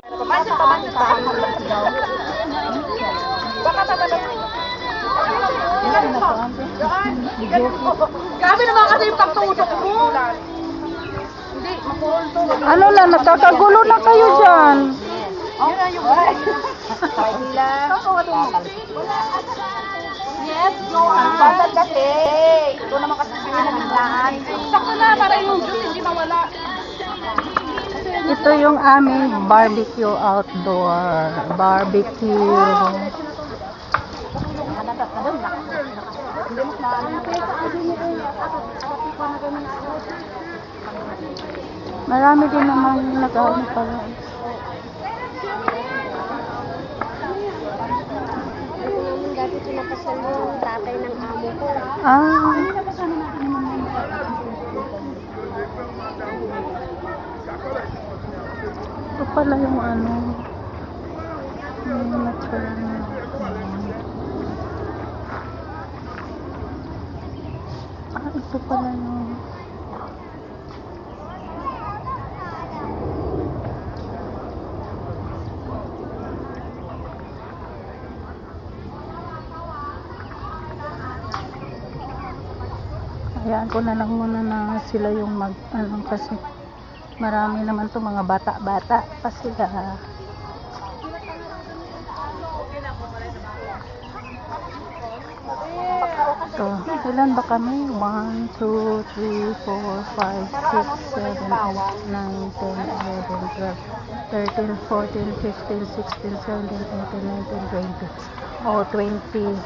Pamansin pa. Baka tatanong. Grabe naman kasi yung pagtutok mo. Hindi, makuhol to. Ano na, nakakagulo na kayo dyan. Yun na yung yes, no. Ang basal kasi. Ito naman kasi sila ng lahat. Sakto na, para yung juice hindi mawala. Ito yung aming barbecue outdoor. Barbecue. Marami din naman nag-ano pala. Dati pinapasal yung tatay ng amo ko. Ah. Ito pala yung ano. Yung maternal. Ah, ito pala yung... Hayaan ko na lang muna na sila yung ano, kasi marami naman to mga bata-bata pa sila. So, ilan ba kami? 1, 2, 3, 4, 5, 6, 7, 8, 9, 10, 11, 12, 13, 14, 15, 16, 17, 18, 19, 20. Oh, 20.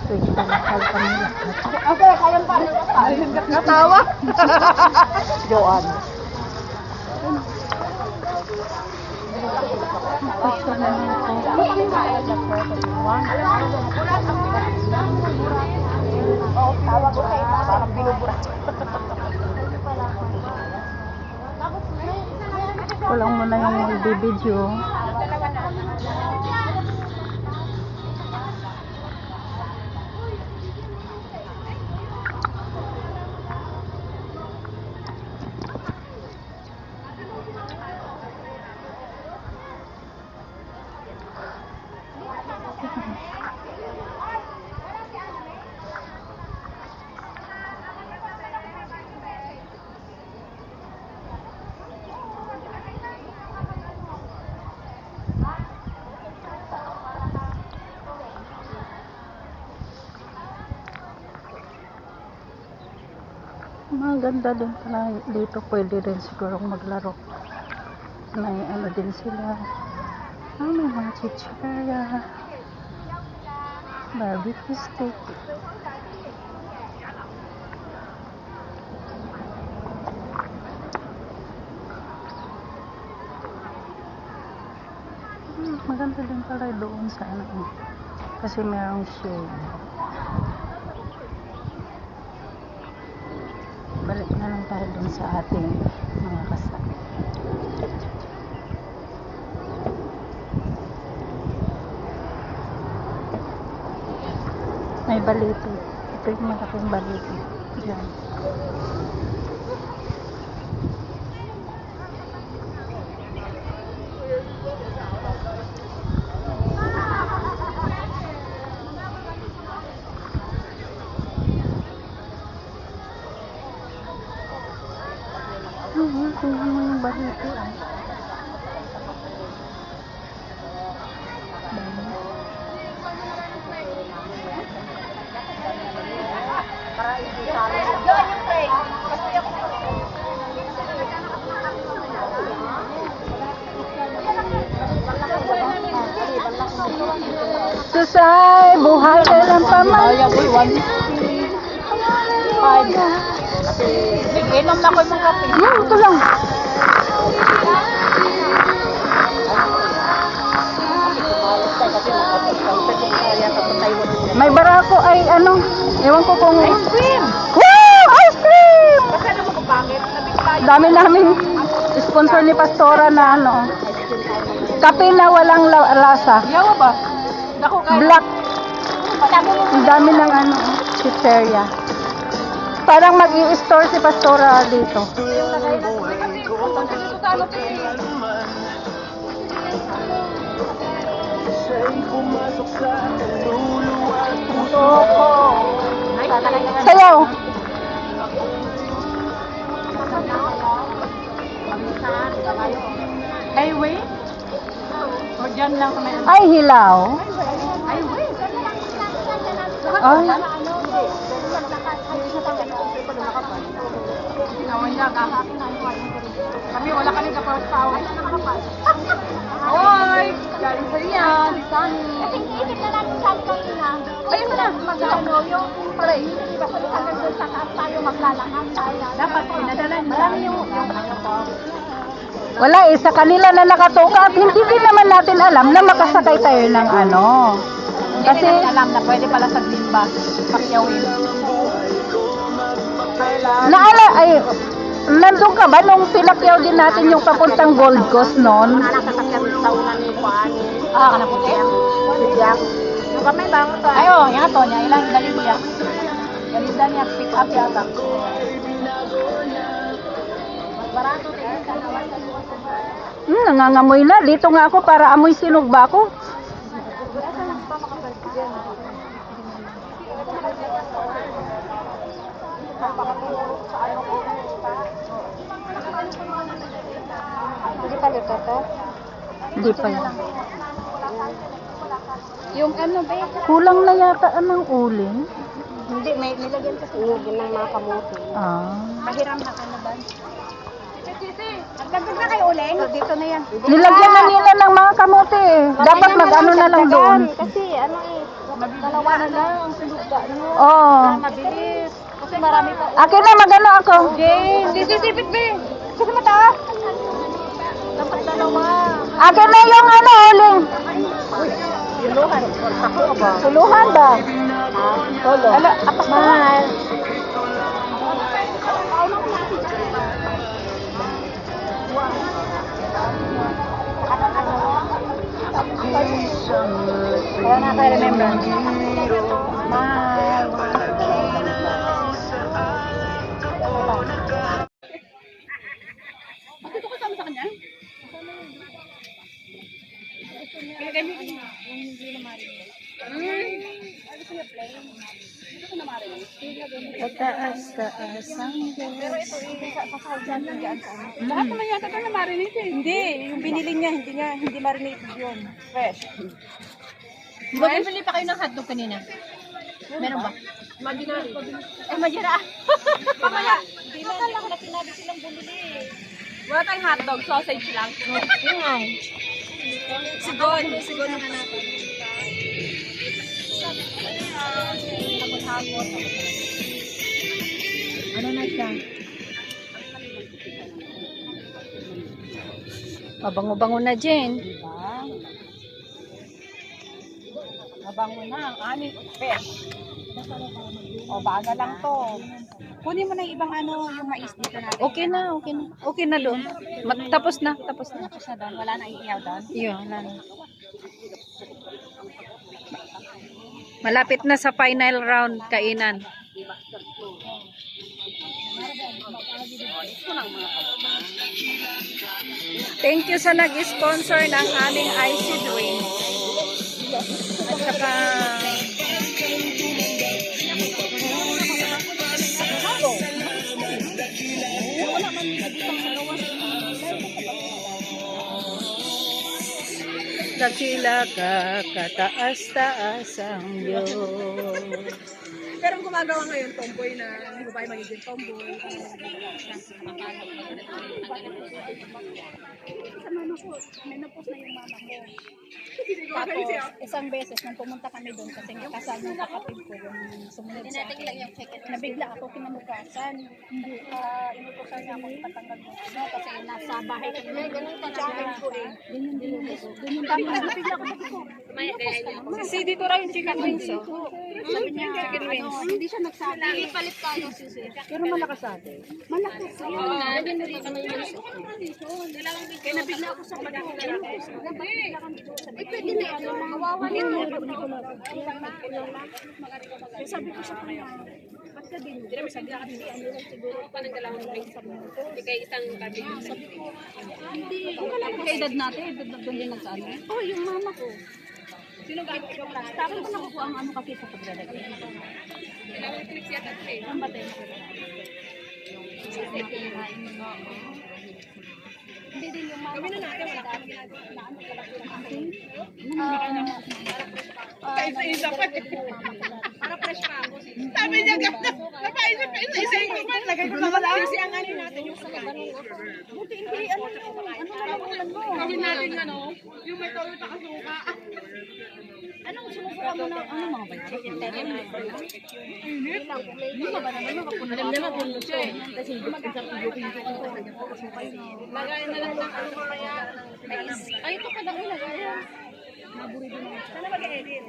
Wait, mahal kami lahat. Okay, kaya pa. Natawa. Joan. Basta na Oo, tawag ko kayo. Parang binubura. Walang muna yung magbibideo. Maganda din pala dito, pwede rin siguro maglaro. May ano din sila. May mga chichara, barbecue steak. Maganda din pala doon sa ano, kasi mayroong shade. Balik na lang tayo dun sa ating mga kasama. May balito. Ito yung malaking balito. Diyan. Ito yung balito. Susay, buhay ka lang paman. Inom na ko yung kape. Ito lang. May barako ay ano, ewan ko kung... Ice cream! Wow! Ice cream! Kasi alam mo kung bakit? Dami namin sponsor ni Pastora na ano. Kape na walang lasa. Yawa ba? Naku, kaya. Black. Ang dami ng ano, pizzeria. Parang mag-i-store si Pastora dito. Kasi, dito sa ano, Sayaw. Highway? O dyan lang sa may... Ay, hilaw. Highway? Ay, Ginawan niya ka. Kami wala kami ka first hour. Hoy! Galing sa yan. Isip na natin saan kanina. Ayun na. Mag-ano, yung pare, di ba sa hanggang doon sa taas tayo maglalakad tayo. Dapat pinadala niya. Marami yung ano ko. wala eh. Sa kanila na nakatuka at hindi din naman natin alam na makasakay tayo ng ano. Kasi Kasi, alam na pwede pala sa Glimba. Pakyawin. ay, nandun ka ba nung pinakyaw din natin yung papuntang Gold Coast noon? Nakasakyan sa una ni Juan. Ah, kana puti? Bigyan. Yung kami bang ito? Ay, oh, yan to niya. Ilang dalhin niya. Galinda niya. Pick up yata. Barato din. Nangangamoy na. Dito nga ako para amoy sinugba ko. Hindi pa luto to? Hindi pa yan. Yung ano ba? Kulang na yata ng uling. Hindi, may nilagyan kasi nilagyan ng mga kamote. Ah. Mahiram na ano ba? Nagdagdag na kayo uling? Dito na yan. Nilagyan na nila ng mga kamote eh. Dapat mag-ano na lang doon. Kasi ano eh, dalawa na lang ang sinugba nyo. Oo. Mabilis. Kasi marami pa. Akin na mag-ano ako. Hindi sisipit ba? Kasi mataas. Dapat dalawa. Akin na yung ano uling. Yuluhan. Ako ba? Tuluhan ba? Solo. Ala, apas na. Mahal. Kaya na tayo remember. Mahal. Bakit ko kasama sa kanya? Kaya ganyan yung hindi na marinig. Gusto ko na marinig. Taas, taas. Pero ito pasahod dyan sa ano. Lahat naman yata ito na marinig eh. Hindi, yung binili niya, hindi marinated yun. Fresh. Di ba bibili pa kayo ng hotdog kanina? Meron ba? Imaginary. Imagine ah. Mamaya, hindi na lang na sinabi silang bumili. Wala tayong hotdog, sausage lang. Yung ay. Sigon na natin. Ano na siya? Mabango-bango na, Jen. Mabango na ang aming fish. O, baga lang to. Kunin mo na yung ibang ano, yung mais dito natin. Okay na, okay na. Okay na doon. Tapos na, tapos na. Tapos na doon, wala na iiyaw doon. Yun, wala na. Malapit na sa final round kainan. Thank you sa nag-sponsor ng aming icy drink. At saka dakila ka, kataas-taas ang Diyos. Pero gumagawa ngayon, tomboy na, hindi ba magiging tomboy? Sa mama ko, may napos na yung mama ko. Tapos, isang beses nung pumunta kami doon kasi kasal ng kapatid ko yung sumunod sa akin. Nabigla ako kinamukasan. Inutusan niya ako ipatanggal ng ano kasi nasa bahay ko na challenge ko eh. Ganyan. Tapos nabigla ako ako. Si dito raw yung chicken wings, oh. Sabi niya, hindi siya nagsabi. Ipalit tayo sisi. Pero malakas ate. Malakas. Ganyan na rin kami yung kaya nabigla ako sa pagkakas. Pwede na ito. Kawawa na yun. Sabi ko sa kanya, ba't ka din? Sabi ka din, ano lang siguro pa ng dalawang rin sa mga. Hindi kayo isang gabi. Sabi ko, hindi. Kung kailan ka edad natin, edad na doon din nagsaano. Oh, yung mama ko. Sino gamit ikaw plastic? Tapos ko nakukuha ang ano kasi sa paglalagay. Kailangan click siya tatlo eh. Ang batay. Hindi din yung mga... Gawin na natin, wala kang Kaisa-isa pa eh. Para fresh pa ako. Sabi niya ganda. Napaisip ka isa-isa ko man. Lagay ko lang lang. Kasi ang ano natin yung sa Buti hindi, ano lang ulan mo? Gawin natin ano, yung may toyo at kasuka. Anong sinusuka mo na, ano mga bayan? Hindi ba ba naman makapunod? Alam naman kung luto eh. Kasi hindi Lagay na lang ng ano kaya. ay, ito pa lang ilagay. Sana mag-edit.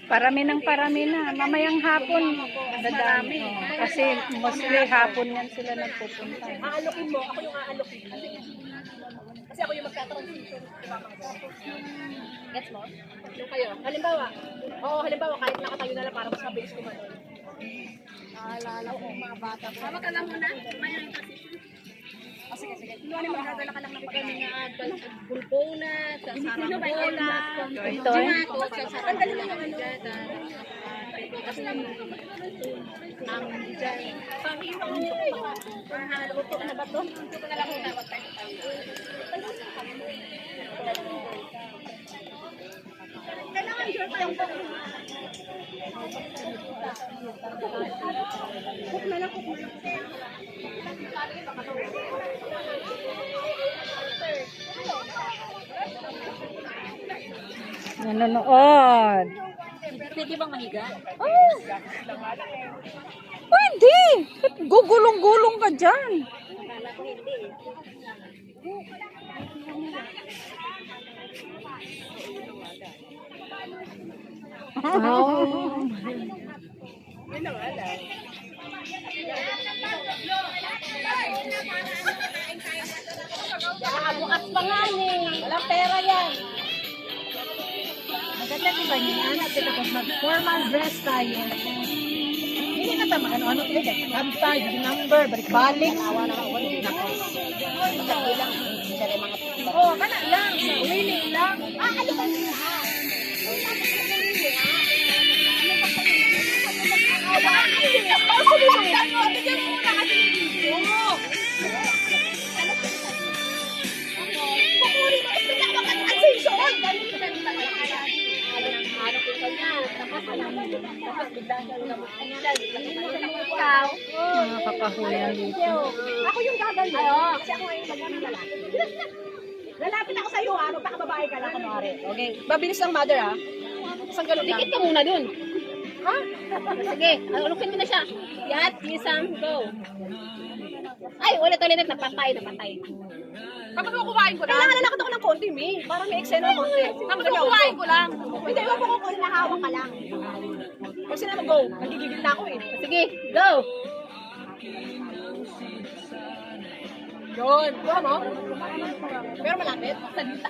Parami ng parami na. Mamayang hapon, dadami. Kasi mostly hapon yan sila nagpupunta. Aalokin mo, ako yung aalokin. Kasi ako yung magta-transition. Gets mo? Yung kayo. Halimbawa, kahit nakatayo na lang para mas mabilis kumanon. Naalala ko mga bata. Tama ka lang muna. Maya yung transition. Sige. Ano magdadala ka lang ng pagkain nga. Bulpo na, sa sarang bola. Ito eh. Tanggalin mo yung ano. Kasi ang dyan. Panghiwang mo yung luto na ba ito? Luto na lang muna. Wag tayo. Kailangan sure tayong cook na lang. Nanonood. Pwede bang mahiga? Oh, pwede. Gugulong-gulong ka dyan. Oh. Bukas pa nga eh. Walang pera yan. Maganda diba yan? Mag-formal dress tayo. Hindi na tama. Ano talaga? Kanta, yung number, balik-balik. Oh, kana lang. Winning lang. Ano ba niya? Nakakahuyan dito. Ako yung gaganyan. Kasi ako ngayon magandang lalaki. Lalapit ako sa'yo ha, magpakababae ka lang kunwari. Okay, mabilis ang mother ha. Isang galon lang. Dikit ka muna dun. Ha? Sige, alukin mo na siya. Yat, isang, go. Ay, ulit, napatay. Kapag kukuhain ko lang. Kailangan lalakad ako ng konti, Mi. Para may eksena ako konti. Kapag kukuhain ko lang. Hindi, wag ko kung nahawak ka lang. Kasi naman, go. Nagigigil na ako eh. Sige, go. Yun. Go mo? Pero malapit. Salita.